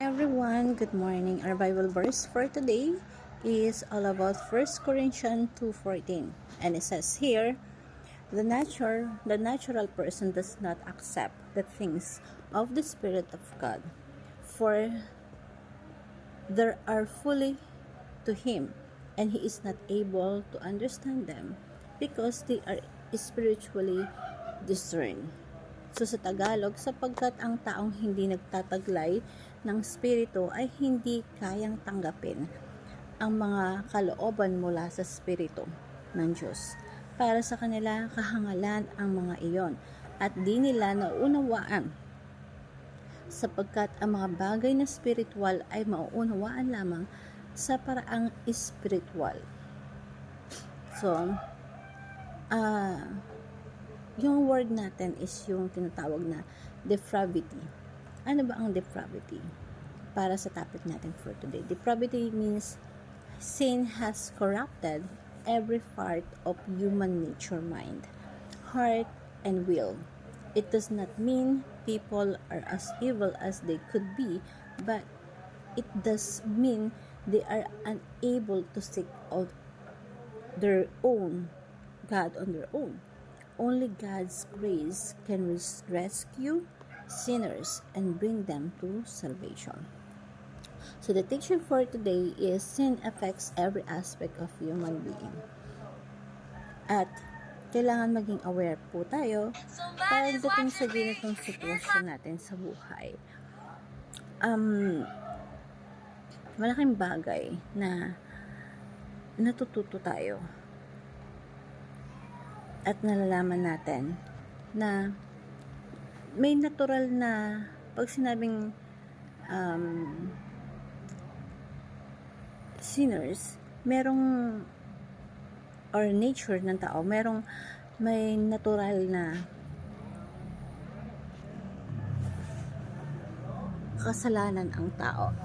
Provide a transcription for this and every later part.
Everyone, good morning. Our Bible verse for today is all about 1 Corinthians 2:14. And it says here, the natural person does not accept the things of the Spirit of God, for they are fully to him, and he is not able to understand them because they are spiritually discerned. So sa Tagalog, sapagkat ang taong hindi nagtataglay ng Espiritu ay hindi kayang tanggapin ang mga kalooban mula sa Espiritu ng Diyos. Para sa kanila, kahangalan ang mga iyon at di nila naunawaan sapagkat ang mga bagay na spiritual ay mauunawaan lamang sa paraang spiritual. So, yung word natin is yung tinatawag na depravity. Ano ba ang depravity? Para sa topic natin for today. Depravity means sin has corrupted every part of human nature, mind, heart, and will. It does not mean people are as evil as they could be, but it does mean they are unable to seek out their own God on their own. Only God's grace can rescue sinners and bring them to salvation. So the teaching for today is sin affects every aspect of human being. At kailangan maging aware po tayo pagdating sa ganitong sitwasyon natin sa buhay. Malaking bagay na natututo tayo at nalalaman natin na may natural na pag sinabing sinners, merong or nature ng tao, may natural na kasalanan ang tao.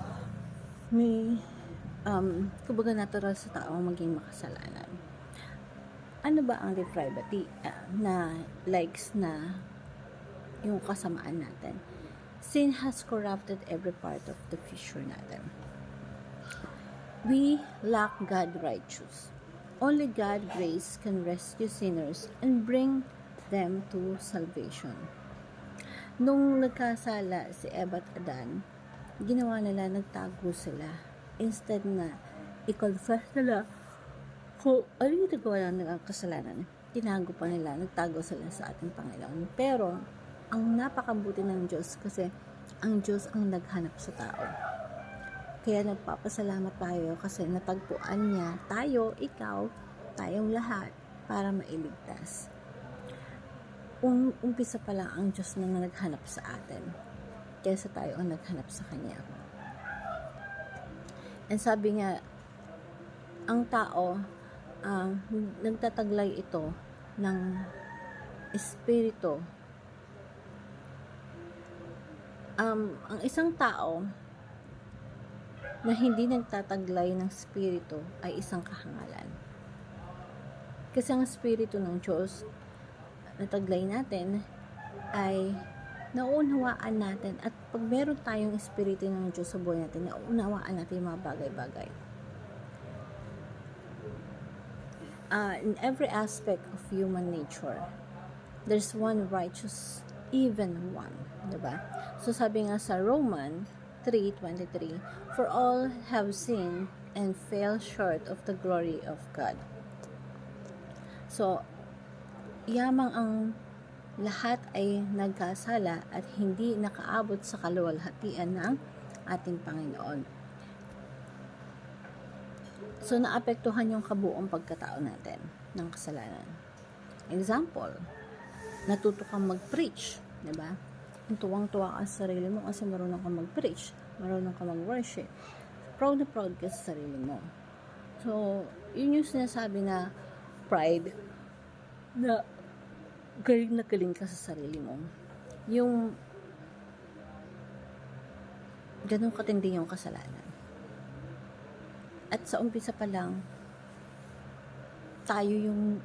May kumbaga natural sa tao maging makasalanan. Ano ba ang depravity na likes na yung kasamaan natin? Sin has corrupted every part of the future natin. We lack God righteous. Only God grace can rescue sinners and bring them to salvation. Nung nagkasala si Eva at Adan, ginawa nila, nagtago sila. Instead na i-confess nila kung ano yung nagawa ng kasalanan, tinago pa nila, nagtago sila sa ating Panginoon. Pero, ang napakabuti ng Diyos kasi ang Diyos ang naghanap sa tao. Kaya nagpapasalamat tayo kasi natagpuan niya tayo, ikaw, tayong lahat para mailigtas. Umpisa pa lang ang Diyos na naghanap sa atin kaysa tayo ang naghanap sa Kanya. And sabi nga, ang tao, nagtataglay ito ng espiritu. Ang isang tao na hindi nagtataglay ng espiritu ay isang kahangalan. Kasi ang espiritu ng Diyos na taglay natin ay nauunawaan natin, at pag meron tayong espiritu ng Diyos sa buhay natin, nauunawaan natin yung mga bagay-bagay. In every aspect of human nature, there's one righteous, even one, diba? So sabi nga sa Roman 3:23, for all have sinned and fell short of the glory of God. So, yamang ang lahat ay nagkasala at hindi nakaabot sa kaluwalhatian ng ating Panginoon. So, naapektuhan yung kabuong pagkatao natin ng kasalanan. Example, natuto kang mag-preach, diba? Tuwang-tuwa ka sa sarili mo kasi marunong kang mag-preach, marunong kang mag-worship. Proud na proud ka sa sarili mo. So, yun yung sinasabi na pride, na galing ka sa sarili mo. Yung ganun katindi yung kasalanan. At sa umpisa pa lang, tayo yung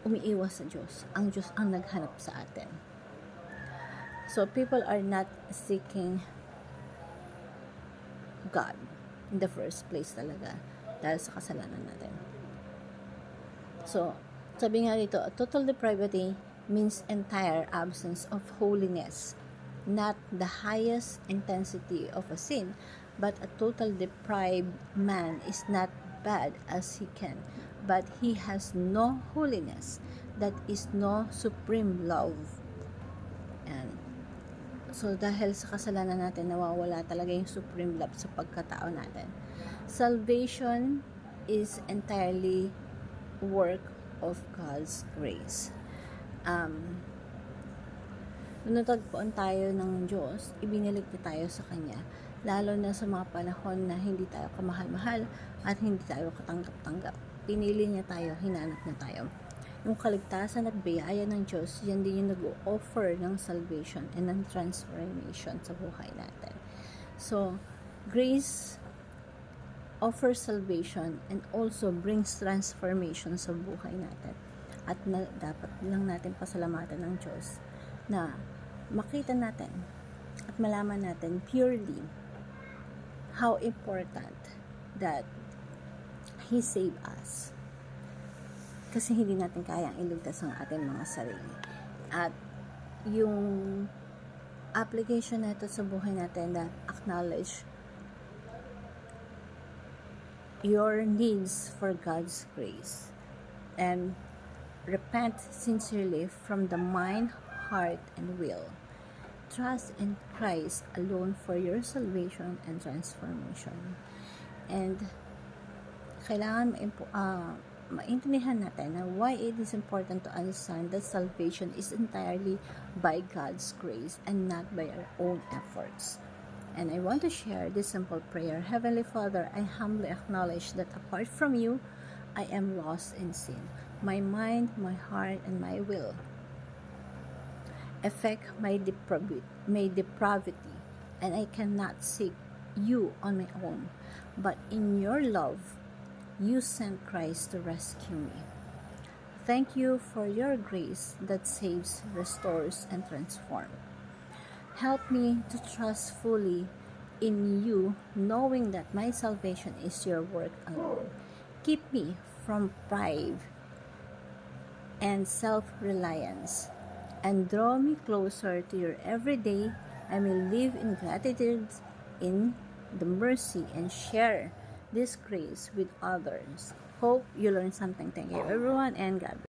umiiwas sa Diyos. Ang Diyos ang naghanap sa atin. So, people are not seeking God in the first place talaga dahil sa kasalanan natin. So, sabi nga dito, total depravity means entire absence of holiness, not the highest intensity of a sin, but a total deprived man is not bad as he can, but he has no holiness, that is no supreme love. And so, dahil sa kasalanan natin, nawawala talaga yung supreme love sa pagkatao natin. Salvation is entirely work of God's grace. Nung natagpuan tayo ng Diyos, ibinilig na tayo sa Kanya, lalo na sa mga panahon na hindi tayo kamahal-mahal at hindi tayo katanggap-tanggap. Pinili niya tayo, hinanap niya tayo. Yung kaligtasan at biyaya ng Diyos, yan din yung nag-offer ng salvation and ng transformation sa buhay natin. So, grace offers salvation and also brings transformation sa buhay natin. At dapat lang natin pasalamatan ng Diyos na makita natin at malaman natin purely how important that He saved us. Kasi hindi natin kayang iligtas ang ating mga sarili. At yung application nito sa buhay natin na acknowledge your needs for God's grace and repent sincerely from the mind, heart, and will. Trust in Christ alone for your salvation and transformation. And kailangan maintindihan natin na why it is important to understand that salvation is entirely by God's grace and not by our own efforts. And I want to share this simple prayer. Heavenly Father, I humbly acknowledge that apart from you, I am lost in sin. My mind, my heart, and my will affect my depravity, and I cannot seek you on my own. But in your love, you sent Christ to rescue me. Thank you for your grace that saves, restores, and transforms. Help me to trust fully in you, knowing that my salvation is your work alone. Keep me from pride and self-reliance, and draw me closer to your every day. I may live in gratitude in the mercy and share this grace with others. Hope you learned something. Thank you everyone, and God bless.